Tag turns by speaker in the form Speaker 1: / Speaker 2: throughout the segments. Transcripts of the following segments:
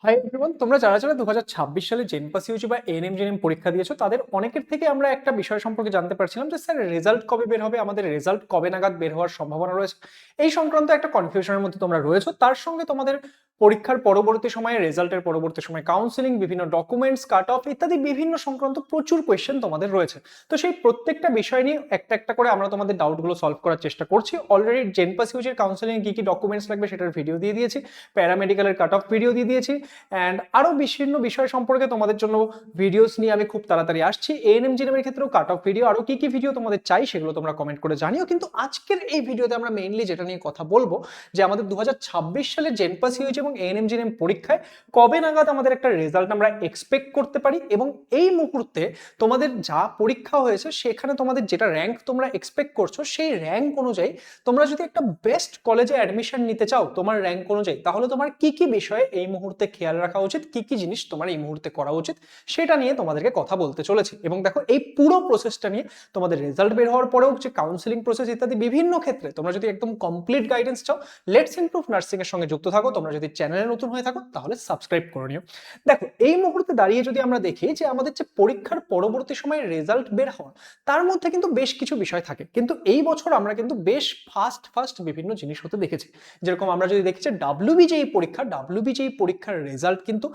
Speaker 1: Hi everyone, তোমরা যারা যারা 2026 সালে জেনপাস ইউজি বা এএনএম জেএনএম পরীক্ষা দিয়েছো তাদের অনেকের থেকে আমরা একটা বিষয় সম্পর্কে জানতে পারছিলাম যে স্যার রেজাল্ট কবে বের হবে, আমাদের রেজাল্ট কবে নাগাদ বের হওয়ার সম্ভাবনা রয়েছে। এই সংক্রান্ত একটা কনফিউশনের মধ্যে তোমরা রয়েছো। তার সঙ্গে তোমাদের পরীক্ষার পরবর্তী সময়ে, রেজাল্টের পরবর্তী সময়ে কাউন্সিলিং, বিভিন্ন ডকুমেন্টস, কাট অফ ইত্যাদি বিভিন্ন সংক্রান্ত প্রচুর কোয়েশ্চেন তোমাদের রয়েছে। তো সেই প্রত্যেকটা বিষয় নিয়ে একটা একটা করে আমরা তোমাদের ডাউটগুলো সলভ করার চেষ্টা করছি। অলরেডি জেনপাস ইউজির কাউন্সিলিং কি কি ডকুমেন্টস লাগবে সেটার ভিডিও দিয়ে দিয়েছি, প্যারামেডিক্যালের কাট অফ ভিডিও দিয়ে দিয়েছি, অ্যান্ড আরো বিভিন্ন বিষয় সম্পর্কে তোমাদের জন্য ভিডিওস নিয়ে আমি খুব তাড়াতাড়ি আসছি। এএনএম জিএনএম এর ক্ষেত্রেও কাট অফ ভিডিও, আরো কি কি ভিডিও তোমাদের চাই সেগুলো তোমরা কমেন্ট করে জানিও। কিন্তু আজকের এই ভিডিওতে আমরা মেইনলি যেটা নিয়ে কথা বলবো যে আমাদের 2026 সালে জেনপাস ইউজি এবং এএনএম জিএনএম পরীক্ষায় কবে নাগাদ আমাদের একটা রেজাল্ট আমরা এক্সপেক্ট করতে পারি, এবং এই মুহূর্তে তোমাদের যা পরীক্ষা হয়েছে সেখানে তোমাদের যেটা র্যাঙ্ক তোমরা এক্সপেক্ট করছো সেই র্যাঙ্ক অনুযায়ী তোমরা যদি একটা বেস্ট কলেজে অ্যাডমিশন নিতে চাও তোমার র্যাঙ্ক অনুযায়ী, তাহলে তোমার কি কি বিষয়ে এই মুহূর্তে খেয়াল রাখা উচিত, কি কি জিনিস তোমার এই মুহূর্তে করা উচিত সেটা নিয়ে তোমাদেরকে কথা বলতে চলেছি। এবং দেখো, এই পুরো প্রসেসটা নিয়ে তোমাদের রেজাল্ট বের হওয়ার পরেও যে কাউন্সিলিং প্রসেস ইত্যাদি বিভিন্ন ক্ষেত্রে তোমরা যদি একদম কমপ্লিট গাইডেন্স চাও, লেটস ইমপ্রুভ নার্সিং এর সঙ্গে যুক্ত থাকো। তোমরা যদি চ্যানেলে নতুন হয়ে থাকো তাহলে সাবস্ক্রাইব করে নিও। দেখো, এই মুহূর্তে দাঁড়িয়ে যদি আমরা দেখি যে আমাদের যে পরীক্ষার পরবর্তী সময়ে রেজাল্ট বের হওয়া, তার মধ্যে কিন্তু বেশ কিছু বিষয় থাকে। কিন্তু এই বছর আমরা কিন্তু বেশ ফাস্ট বিভিন্ন জিনিস হতে দেখেছি। যেরকম আমরা যদি দেখি যে ডাব্লিউবিজেই পরীক্ষার রেজাল্ট কিন্তু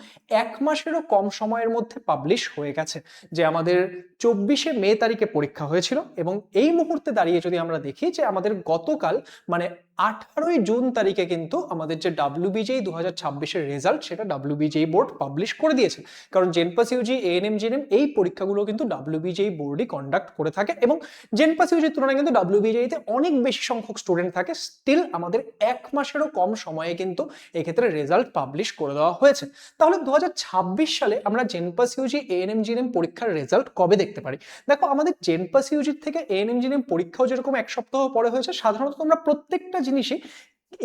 Speaker 1: 1 মাসেরও কম সময়ের মধ্যে পাবলিশ হয়ে গেছে। যে আমাদের 24শে মে তারিখে পরীক্ষা হয়েছিল, এবং এই মুহূর্তে দাঁড়িয়ে যদি আমরা দেখি যে আমাদের গতকাল মানে 18ই জুন তারিখে কিন্তু আমাদের যে ডাব্লিউবিজেই 2026-এর রেজাল্ট সেটা ডাব্লিউবিজেই বোর্ড পাবলিশ করে দিয়েছে। কারণ জেনপাস ইউজি, এএনএম জিএনএম এই পরীক্ষাগুলো কিন্তু ডাব্লিউবিজেই বোর্ডই কন্ডাক্ট করে থাকে, এবং জেনপাস ইউজির তুলনায় কিন্তু ডাব্লিউবিজেইতে অনেক বেশি সংখ্যক স্টুডেন্ট থাকে। স্টিল আমাদের 1 মাসেরও কম সময়ে কিন্তু এক্ষেত্রে রেজাল্ট পাবলিশ করে দেওয়া হয়েছে। তাহলে 2026 সালে আমরা জেনপাস ইউজি, এএনএম জিএনএম পরীক্ষার রেজাল্ট কবে দেখতে পারি? দেখো, আমাদের জেনপাস ইউজির থেকে এএনএম জিএনএম পরীক্ষাও যেরকম 1 সপ্তাহ পরে হয়েছে, সাধারণত আমরা প্রত্যেকটা জিনিসই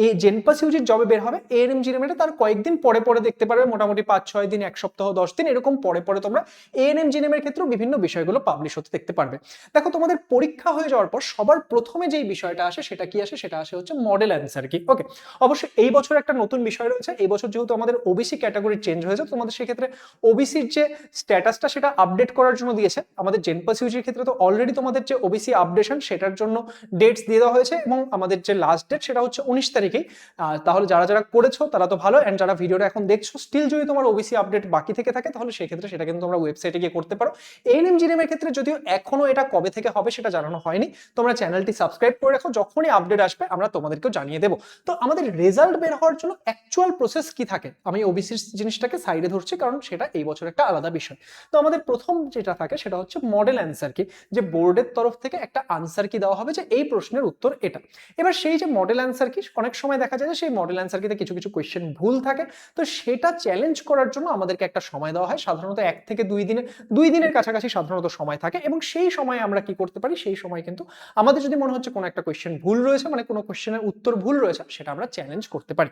Speaker 1: এই জেনপাস ইউজির জবে বের হবে, এএনএম জিএনএম এটা তার কয়েকদিন পরে পরে দেখতে পারবে, মোটামুটি 5-6 দিন, 1 সপ্তাহ, 10 দিন এরকম পরে পরে তোমরা এএনএম জিএনএম এর ক্ষেত্রেও বিভিন্ন বিষয়গুলো পাবলিশ হতে দেখতে পারবে। দেখো, তোমাদের পরীক্ষা হয়ে যাওয়ার পর সবার প্রথমে যেই বিষয়টা আসে সেটা কি আসে? সেটা আসে হচ্ছে মডেল অ্যান্সার কি। ওকে, অবশ্যই এই বছর একটা নতুন বিষয় রয়েছে। এই বছর যেহেতু আমাদের ওবিসি ক্যাটাগরি চেঞ্জ হয়েছে, তোমাদের সেক্ষেত্রে ওবিসির যে স্ট্যাটাসটা সেটা আপডেট করার জন্য দিয়েছে। আমাদের জেনপাস ইউজির ক্ষেত্রে তো অলরেডি তোমাদের যে ওবিসি আপডেশন সেটার জন্য ডেটস দিয়ে দেওয়া হয়েছে, এবং আমাদের যে লাস্ট ডেট সেটা হচ্ছে 19 তারিখেই। তাহলে যারা যারা করেছো তারা তো ভালো, এন্ড যারা ভিডিওটা এখন দেখছো স্টিল যদি তোমার ওবিসি আপডেট বাকি থেকে থাকে তাহলে সেক্ষেত্রে সেটা কিন্তু তোমরা ওয়েবসাইটে গিয়ে করতে পারো। এএনএম জিএনএম এর ক্ষেত্রে যদিও এখনো এটা কবে থেকে হবে সেটা জানানো হয়নি, তোমরা চ্যানেলটি সাবস্ক্রাইব করে রাখো, যখনই আপডেট আসবে আমরা তোমাদেরকেও জানিয়ে দেবো। তো আমাদের রেজাল্ট বের হওয়ার জন্য অ্যাকচুয়াল প্রসেস কি থাকে, আমি ওবিসির জিনিসটাকে সাইডে ধরছি কারণ সেটা এই বছর একটা আলাদা বিষয়। তো আমাদের প্রথম যেটা থাকে সেটা হচ্ছে মডেল অ্যান্সার কি, যে বোর্ডের তরফ থেকে একটা আনসার কি দেওয়া হবে যে এই প্রশ্নের উত্তর এটা। এবার সেই যে মডেল অ্যান্সার কি, অনেক সময় দেখা যায় যে সেই মডেল অ্যান্সার কিতে কিছু কিছু কোয়েশ্চেন ভুল থাকে। তো সেটা চ্যালেঞ্জ করার জন্য আমাদেরকে একটা সময় দেওয়া হয়, সাধারণত 1 থেকে 2 দিনের কাছাকাছি সাধারণত সময় থাকে। এবং সেই সময় আমরা কি করতে পারি, সেই সময় কিন্তু আমাদের যদি মনে হচ্ছে কোনো একটা কোয়েশ্চেন ভুল রয়েছে, মানে কোনো কোয়েশ্চেনের উত্তর ভুল রয়েছে, সেটা আমরা চ্যালেঞ্জ করতে পারি।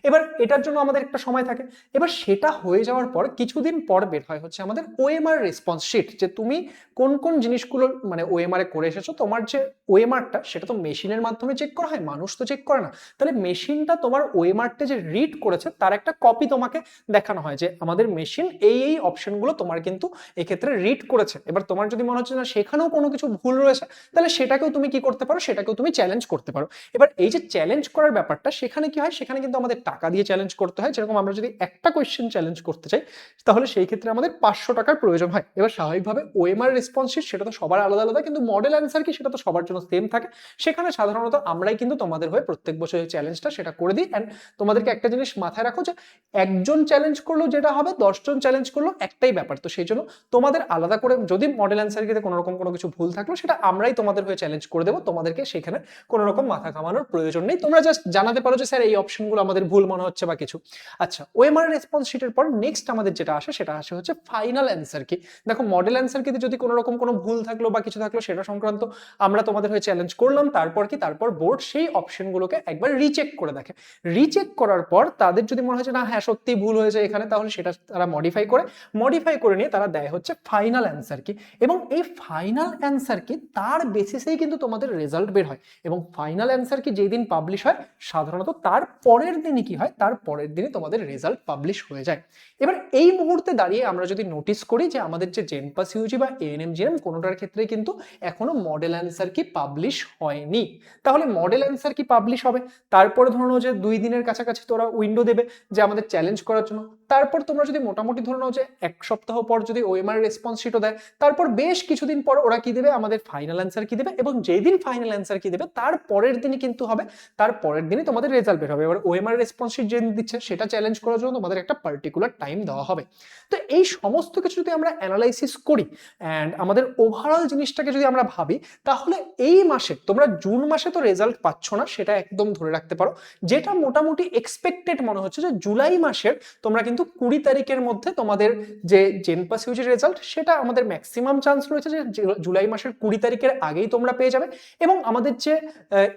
Speaker 1: এবার এটার জন্য আমাদের একটা সময় থাকে। এবার সেটা হয়ে যাওয়ার পর কিছুদিন পর বের হয় হচ্ছে আমাদের ওএমআর রেসপন্স শিট, যে তুমি কোন কোন জিনিসগুলো মানে ওএমআর এ করে এসেছো। তোমার যে ওএমআরটা সেটা তো মেশিনের মাধ্যমে চেক করা হয়, মানুষ তো চেক করে না। তাহলে মেশিনটা তোমার ওএমআরটা যে রিড করেছে তার একটা কপি তোমাকে দেখানো হয়, যে আমাদের মেশিন এই অপশনগুলো তোমার কিন্তু এক্ষেত্রে রিড করেছে। এবার তোমার যদি মনে হচ্ছে না সেখানেও কোনো কিছু ভুল রয়েছে, তাহলে সেটাকেও তুমি কি করতে পারো, সেটাকেও তুমি চ্যালেঞ্জ করতে পারো। এবার এই যে চ্যালেঞ্জ করার ব্যাপারটা, সেখানে কি হয়, সেখানে কিন্তু আমাদের টাকা দিয়ে চ্যালেঞ্জ করতে হয়। যেরকম আমরা যদি একটা কোয়েশ্চেন চ্যালেঞ্জ করতে চাই তাহলে সেই ক্ষেত্রে আমাদের 500 টাকার প্রয়োজন হয়। এবার স্বাভাবিকভাবে ওএমআর রেসপন্স শিট সেটা তো সবার আলাদা আলাদা, কিন্তু মডেল অ্যান্সার কি সেটা তো সবার জন্য সেম থাকে। সেখানে সাধারণত আমরাই কিন্তু তোমাদের হয়ে প্রত্যেক বছর এই চ্যালেঞ্জটা সেটা করে দিই। অ্যান্ড তোমাদেরকে একটা জিনিস মাথায় রাখো যে একজন চ্যালেঞ্জ করলো যেটা হবে, 10জন চ্যালেঞ্জ করলো একটাই ব্যাপার। তো সেই জন্য তোমাদের আলাদা করে যদি মডেল অ্যান্সার কিতে কোনো রকম কোনো কিছু ভুল থাকলো সেটা আমরাই তোমাদের হয়ে চ্যালেঞ্জ করে দেবো, তোমাদেরকে সেখানে কোনো রকম মাথা ঘামানোর প্রয়োজন নেই। তোমরা জাস্ট জানাতে পারো যে স্যার এই অপশনগুলো আমাদের ভুল মনে হচ্ছে বা কিছু। আচ্ছা, ওএমআর রেসপন্স শিটের পর নেক্সট আমাদের যেটা আসে সেটা আসে হচ্ছে ফাইনাল অ্যান্সার কি। দেখো, মডেল অ্যান্সার কিতে যদি কোনো রকম কোনো ভুল থাকলো বা কিছু থাকলো সেটা সংক্রান্ত আমরা তোমাদের হয়ে চ্যালেঞ্জ করলাম। তারপর কি, তারপর বোর্ড সেই অপশনগুলোকে একবার রিচেক করে দেখে। রিচেক করার পর তাদের যদি মনে হয় যে না হ্যাঁ সত্যিই ভুল হয়েছে এখানে, তাহলে সেটা তারা মডিফাই করে নিয়ে তারা দেয় হচ্ছে ফাইনাল অ্যান্সার কি, এবং এই ফাইনাল অ্যান্সার কি তার বেসিসেই কিন্তু তোমাদের রেজাল্ট বের হয়। এবং ফাইনাল অ্যান্সার কি যেই দিন পাবলিশ হয় সাধারণত তার পরের দিনই কি হয়, তার পরের দিনই তোমাদের রেজাল্ট পাবলিশ হয়ে যায়। এবার এই মুহূর্তে দাঁড়িয়ে আমরা যদি নোটিস করি যে আমাদের যে জেনপাস ইউজি বা এএনএম জিএনএম কোনোটার ক্ষেত্রে কিন্তু এখনো মডেল অ্যান্সার কি পাবলিশ হয়নি। তাহলে মডেল অ্যান্সার কি পাবলিশ হবে, তারপরে ধরে নাও যে 2 দিনের কাছাকাছি তোরা উইন্ডো দেবে যে আমাদের চ্যালেঞ্জ করার জন্য। তারপর তোমরা যদি মোটামুটি ধরে নাও যে 1 সপ্তাহ পর যদি ওএমআর রেসপন্স শিটও দেয়, তারপর বেশ কিছুদিন পর ওরা কি দেবে, আমাদের ফাইনাল অ্যান্সার কি দেবে, এবং যেই দিন ফাইনাল অ্যান্সার কি দেবে তার পরের দিনই কিন্তু হবে, তার পরের দিনই তোমাদের রেজাল্ট বের হবে। এবার ওএমআর রেসপন্স শিট যেদিন দিচ্ছে সেটা চ্যালেঞ্জ করার জন্য তোমাদের একটা পার্টিকুলার টাইম দেওয়া হবে। তো এই সমস্ত কিছু যদি আমরা অ্যানালাইসিস করি অ্যান্ড আমাদের ওভারঅল জিনিসটাকে যদি আমরা ভাবি, তাহলে এই মাসে তোমরা জুন মাসে তো রেজাল্ট পাচ্ছ না সেটা একদম ধরে রাখতে পারো। যেটা মোটামুটি এক্সপেক্টেড মনে হচ্ছে যে জুলাই মাসের তোমরা কিন্তু 20 তারিখের মধ্যে তোমাদের যে জেনপাস ইউজির রেজাল্ট সেটা আমাদের ম্যাক্সিমাম চান্স রয়েছে যে জুলাই মাসের 20 তারিখের আগেই তোমরা পেয়ে যাবে। এবং আমাদের যে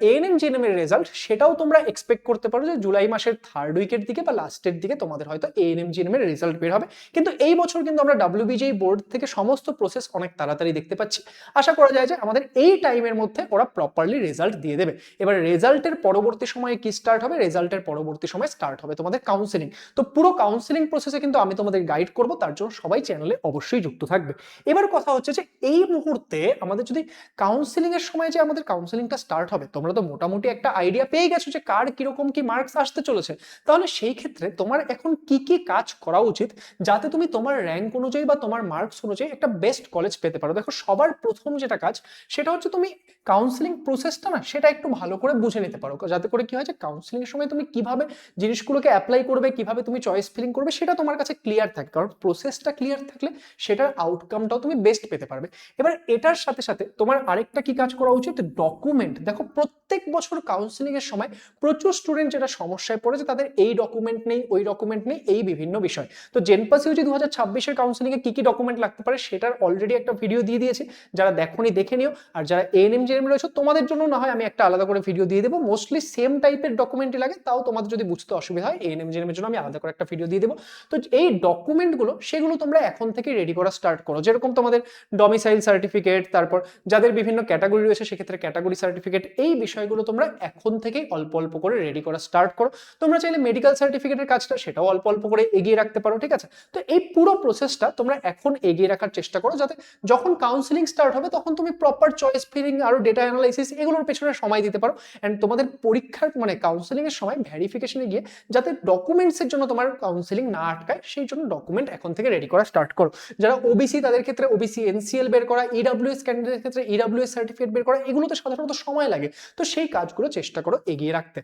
Speaker 1: এএনএম জিএনএম এর রেজাল্ট সেটাও তোমরা এক্সপেক্ট করতে পারো যে জুলাই মাসের 3rd উইকের দিকে বা লাস্টের দিকে তোমাদের হয়তো এএনএম জিএনএম এর রেজাল্ট বের হবে। কিন্তু এই বছর কিন্তু আমরা WBJE বোর্ড থেকে সমস্ত প্রসেস অনেক তাড়াতাড়ি দেখতে পাচ্ছি। আশা করা যায় যে আমাদের এই টাইমের মধ্যে ওরা প্রপারলি রেজাল্ট দিয়ে দেবে। এবার রেজাল্টের পরবর্তী সময়ে কি স্টার্ট হবে, রেজাল্টের পরবর্তী সময় স্টার্ট হবে তোমাদের কাউন্সেলিং। তো পুরো কাউন্সেলিং প্রসেসে কিন্তু আমি তোমাদের গাইড করব, তার জন্য সবাই চ্যানেলে অবশ্যই যুক্ত থাকবে। এবার কথা হচ্ছে যে এই মুহূর্তে আমাদের যদি কাউন্সেলিং এর সময় যে আমাদের কাউন্সেলিংটা স্টার্ট হবে, তোমরা তো মোটামুটি একটা আইডিয়া পেয়ে গেছো যে কার কিরকম কি মার্কস আসতে চলেছে। তাহলে সেই ক্ষেত্রে তোমার এখন কি কি কাজ করা উচিত যাতে তুমি তোমার র্যাঙ্ক অনুযায়ী বা তোমার মার্কস অনুযায়ী একটা বেস্ট কলেজ পেতে পারো। দেখো সবার প্রথম যেটা কাজ সেটা হচ্ছে তুমি কাউন্সেলিং প্রসেসটা না সেটা একটু ভালো করে বুঝে নিতে পারো, যাতে করে কি হয় যে কাউন্সেলিং এর সময় তুমি কিভাবে জিনিসগুলোকে অ্যাপ্লাই করবে, কিভাবে তুমি চয়েস ফিলিং করবে সেটা তোমার কাছে ক্লিয়ার থাকে। কারণ প্রসেসটা ক্লিয়ার থাকলে সেটার আউটকামটাও তুমি বেস্ট পেতে পারবে। এবার এটার সাথে সাথে তোমার আরেকটা কি কাজ করা উচিত, ডকুমেন্ট। দেখো প্রত্যেক বছর কাউন্সেলিং এর সময় প্রচুর স্টুডেন্ট যেটা সমস্যায় পড়ে যে তাদের এই ডকুমেন্ট নেই, ওই ডকুমেন্ট নেই, এই বিভিন্ন বিষয়। তো জেনপাস ইউজি 2026 এর কাউন্সেলিং এ কি কি ডকুমেন্ট লাগতে পারে সেটার অলরেডি একটা ভিডিও দিয়ে দিয়েছি, যারা দেখোনি দেখে নিও। আর যারা এএনএম জিএনএম রয়েছে তোমাদের জন্য না হয় আমি একটা আলাদা করে ভিডিও দিয়ে দেবো, মোস্টলি সেম টাইপের ডকুমেন্টই লাগে, তাও তোমাদের যদি বুঝতে অসুবিধা হয় এএনএম জিএনএম এর জন্য আমি আলাদা করে একটা ভিডিও দিয়ে দেবো। তো এই ডকুমেন্টগুলো সেগুলো তোমরা এখন থেকে রেডি করা স্টার্ট করো। যেরকম তোমাদের ডমিসাইল সার্টিফিকেট, তারপর যাদের বিভিন্ন ক্যাটাগরি রয়েছে সেক্ষেত্রে ক্যাটাগরি সার্টিফিকেট, এই বিষয়গুলো তোমরা এখন থেকেই অল্প অল্প করে রেডি করা স্টার্ট করো। তোমরা চাইলে মেডিকেল সার্টিফিকেটের কাজটা সেটাও অল্প অল্প করে এগিয়ে রাখতে পারো, ঠিক আছে। তো এই পুরো প্রসেসটা তোমরা এখন এগিয়ে রাখার চেষ্টা করো, যাতে যখন কাউন্সেলিং স্টার্ট হবে তখন তুমি প্রপার চয়েস ফিলিং আর ডেটা অ্যানালাইসিস এগুলোর পেছনে সময় দিতে পারো। এন্ড তোমাদের পরীক্ষার মানে কাউন্সেলিং এর সময় ভেরিফিকেশনে গিয়ে যাতে ডকুমেন্টস এর জন্য তোমার কাউন্সেলিং না আটকায় সেই জন্য ডকুমেন্ট এখন থেকে রেডি করা স্টার্ট করো। যারা ওবিসি তাদের ক্ষেত্রে ওবিসি এনসিএল বের করা, ইডব্লিউএস ক্যান্ডিডেটের ক্ষেত্রে ইডব্লিউএস সার্টিফিকেট বের করা, এগুলোতে সাধারণত সময় লাগে। তো সেই কাজগুলো চেষ্টা করো এগিয়ে রাখতে।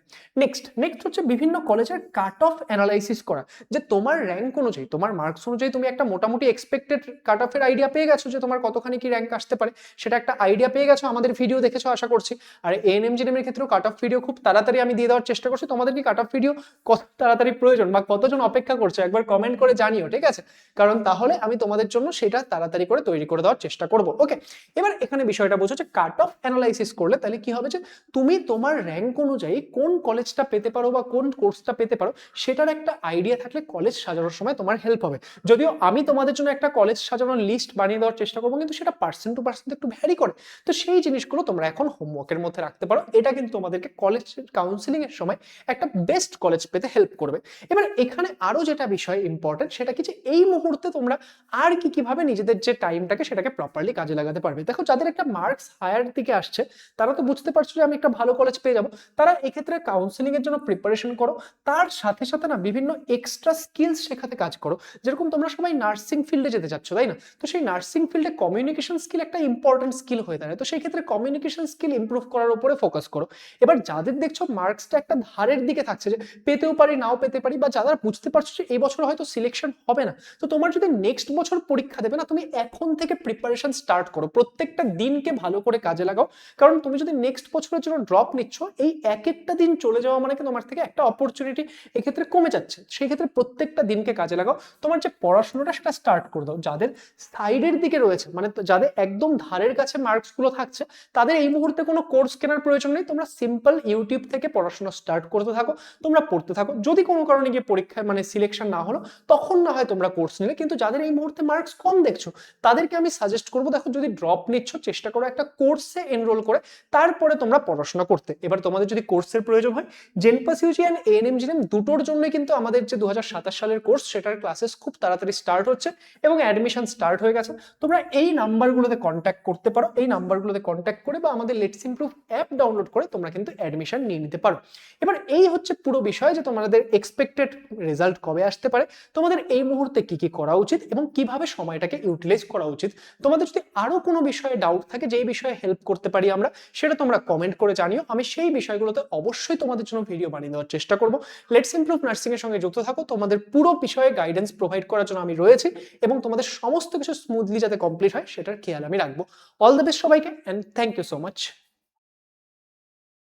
Speaker 1: নেক্সট হচ্ছে বিভিন্ন কলেজের কাট অফ অ্যানালাইসিস করা, যে তোমার র্যাঙ্ক অনুযায়ী তোমার মার্কস অনুযায়ী তুমি একটা মোটামুটি এক্সপেক্টেড কাট অফের আইডিয়া পেয়ে গেছো যে তোমার কতখানি কি র্যাঙ্ক আসতে পারে, সেটা একটা আইডিয়া পেয়ে গেছো, আমাদের ভিডিও দেখেছো আশা করছি। আর এএনএম জিএনএম এর ক্ষেত্রেও কাট অফ ভিডিও খুব তাড়াতাড়ি আমি দিয়ে দেওয়ার চেষ্টা করছি। তোমাদের কি কাট অফ ভিডিও কত তাড়াতাড়ি প্রয়োজন বা কতজন অপেক্ষা করছে একবার কমেন্ট করে জানিও, ঠিক আছে। কারণ তাহলে আমি তোমাদের জন্য সেটা তাড়াতাড়ি করে তৈরি করে দেওয়ার চেষ্টা করব। ওকে, এবার এখানে বিষয়টা বোঝো যে কাট অফ অ্যানালাইসিস করলে তাহলে কি হবে যে তুমি তোমার র্যাঙ্ক অনুযায়ী কোন কলেজটা পেতে পারো বা কোন কোর্সটা পেতে পারো সেটার একটা আইডিয়া থাকলে কলেজ সাজানোর সময় তোমার হেল্প হবে। যদিও আমি তোমাদের জন্য একটা কলেজ সাজানোর লিস্ট বানিয়ে দেওয়ার চেষ্টা করবো, কিন্তু সেটা পার্সেন্ট টু পার্সেন্ট একটু ভ্যারি করে। তো সেই জিনিসগুলো তোমরা এখন হোমওয়ার্কের মধ্যে রাখতে পারো, এটা কিন্তু তোমাদেরকে কলেজ কাউন্সেলিং এর সময় একটা বেস্ট কলেজ পেতে হেল্প করবে। এবার এখানে আরো যেটা বিষয় ইম্পর্টেন্ট সেটা কি, যে এই মুহূর্তে তোমরা আর কি কিভাবে নিজেদের যে টাইমটাকে সেটাকে প্রপারলি কাজে লাগাতে পারবে। দেখো যাদের একটা মার্কস হায়ার দিকে আসছে তারা তো বুঝতে পারছো যে আমি একটা ভালো কলেজ পেয়ে যাবো, তারা এক্ষেত্রে কাউন্সেলিং এর জন্য প্রিপারেশন করো, তার সাথে সাথে না বিভিন্ন এক্সট্রা স্কিলস শেখাতে কাজ করো। যেরকম তোমরা সবাই নার্সিং ফিল্ডে যেতে চাচ্ছ তাই না, তো সেই নার্সিং ফিল্ডে কমিউনিকেশন স্কিল একটা ইম্পর্টেন্ট স্কিল হয়ে দাঁড়ায়। তো সেই ক্ষেত্রে কমিউনিকেশন স্কিল ইমপ্রুভ করার উপরে ফোকাস করো। এবার যাদের দেখছো মার্কসটা একটা ধারের দিকে থাকছে, যে পেতেও পারি নাও পেতে পারি, বা যারা বুঝতে পারছো যে এই বছর হয়তো সিলেকশন হবে না, তো তোমার যদি নেক্সট বছর পরীক্ষা দেবে না, তুমি এখন থেকে প্রিপারেশন স্টার্ট করো, প্রত্যেকটা দিনকে ভালো করে কাজে লাগাও। কারণ তুমি যদি নেক্সট বছরের জন্য ড্রপ নিচ্ছ, এই এক একটা দিন চলে যাওয়া মানে কি তোমার থেকে একটা অপরচুনিটি এক্ষেত্রে কমে যাচ্ছে। সেই ক্ষেত্রে প্রত্যেকটা দিনকে কাজে লাগাও, তোমার যে পড়াশোনাটা সেটা স্টার্ট করে দাও। যাদের সাইডের দিকে রয়েছে, মানে যাদের একদম ধারের কাছে মার্কস গুলো থাকছে, তাদের এই মুহূর্তে কোনো কোর্স কেনার প্রয়োজন নেই। তোমরা সিম্পল ইউটিউব থেকে পড়াশোনা স্টার্ট করতে থাকো, তোমরা পড়তে থাকো। যদি কোনো কারণে গিয়ে পরীক্ষায় মানে সিলেকশন না হলো, তখন না হয় তোমরা কোর্স নিলে। কিন্তু যাদের এই মুহূর্তে মার্কস কম দেখছো, তাদেরকে আমি সাজেস্ট করবো, দেখো যদি ড্রপ নিচ্ছ, চেষ্টা করো একটা কোর্সে এনরোল করে তারপরে তোমরা পড়াশোনা করতে। এবার তোমাদের যদি কোর্সের প্রয়োজন হয়, জেনপাস ইউজি অ্যান্ড এএনএম জিএনএম দুটোর জন্যই কিন্তু আমাদের যে 2027 সালের কোর্স, সেটার ক্লাসেস খুব তাড়াতাড়ি স্টার্ট হচ্ছে এবং অ্যাডমিশন স্টার্ট হয়ে গেছে। তোমরা এই নাম্বারগুলোতে কন্ট্যাক্ট করতে পারো, এই নাম্বারগুলোতে কন্ট্যাক্ট করে বা আমাদের লেটস ইমপ্রুভ অ্যাপ ডাউনলোড করে তোমরা কিন্তু অ্যাডমিশন নিয়ে নিতে পারো। এবার এই হচ্ছে পুরো বিষয় যে তোমাদের এক্সপেক্টেড রেজাল্ট কবে আসতে পারে, তোমাদের এই মুহূর্তে কি কি করা উচিত এবং কিভাবে সময়টাকে ইউটিলাইজ করা উচিত। তোমাদের যদি আরো কোনো বিষয়ে ডাউট থাকে, যেই বিষয়ে হেল্প করতে পারি আমরা, সেটা তোমরা কমেন্ট করে জানিও। আমি সেই বিষয়গুলোতে অবশ্যই তোমাদের জন্য ভিডিও বানিয়ে দেওয়ার চেষ্টা করব। লেটস ইমপ্রুভ নার্সিং এর সঙ্গে যুক্ত থাকো, তোমাদের পুরো বিষয়ে গাইডেন্স প্রোভাইড করার জন্য আমি রয়েছি এবং তোমাদের সমস্ত কিছু স্মুথলি যাতে কমপ্লিট হয় সেটার খেয়াল আমি রাখবো। অল দ্য বেস্ট সবাইকে, and thank you so much.